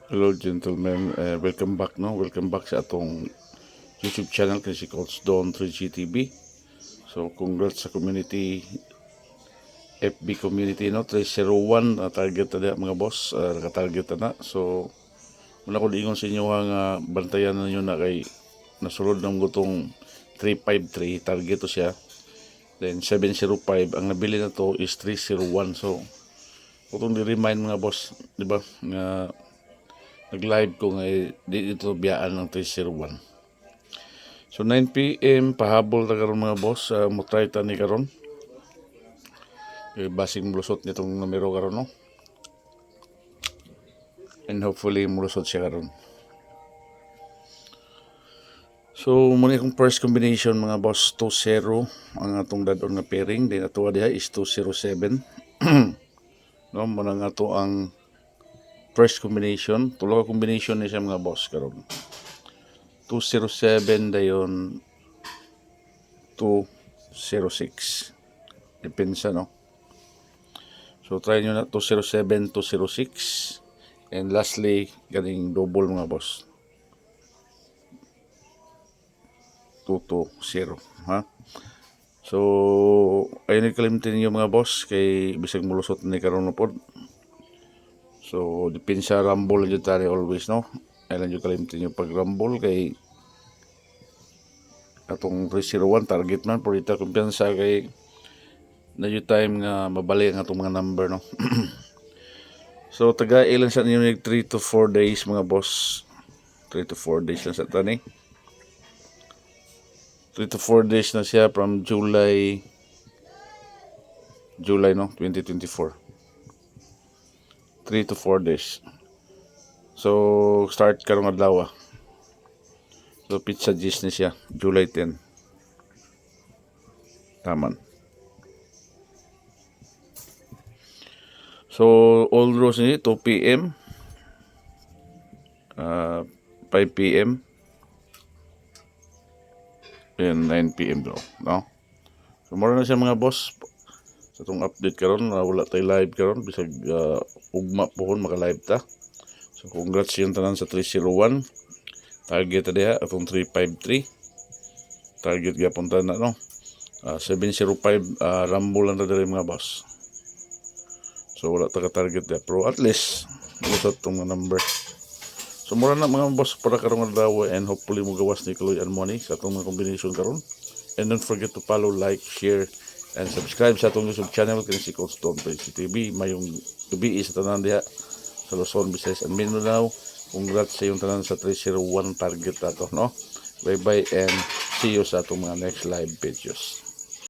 Hello gentlemen, welcome back welcome back sa atong YouTube channel kay si Coach Don 3GTV. So congrats sa community, FB community 301 na target na mga boss, naka-target na. So muna ko diingon sa inyo nga bantayan ninyo na kay nasulod ng gutong 353 target to siya. Then 705 ang nabili na to is 301. So kung di-remind mga boss, di ba, nga nag-live ko nga dito biyaan ng 301. So 9 PM pahabol na karon mga boss, mo-try ta ni karon. Basing mulusot nitong numero karon no. And hopefully mulusot siya karon. So muna akong first combination mga boss, 2-0 ang atong dadon nga pairing, then ato diha is 207. No, muna nga to ang first combination. Tulo ka combination ni siya mga boss karon. 207 dayon 206. Depensa no. So try nyo na 207, 206. And lastly, galing double mga boss. 220, ha? So ayun kalimtin niyo mga boss kay bisag mulusot ni karon na pod. So depensa rumble jud tani always no. Ayun jud kalimtin niyo pag rumble kay atong 301 target man pero ita kumpiyansa kay na yung time nga mabalik ang atong mga number no. So taga ilan sa ninyo 3 to 4 days mga boss. 3 to 4 days lang sa tani. 3 to 4 days na siya from July no 2024. 3 to 4 days. So start karong adlaw. So pizza gis na siya July 10. Taman. So all rows ni 2 PM, 5 PM, and 9 PM daw, no? So mura na siya mga boss. Sa itong update karon, wala tayo live karon bisag ugma pohon maka-live ta. So congrats yung tanan sa 301. Target na diha atong 353. Target gyapon ta na no. 705 rumble lang na diri mga boss. So wala ta ka target diha pero at least lusot tong number. So mura na mga boss para karong adlaw and hopefully mo gawas ni Kloy and Money sa atong mga combination karon. And don't forget to follow, like, share, and subscribe sa atong YouTube channel kini si Coach Don 3GTV. Mayong gabi sa tanan diha sa Luzon, Visayas and Mindanao. Congrats sa yung tanan sa 301 target ato no. Bye bye and see you sa atong mga next live videos.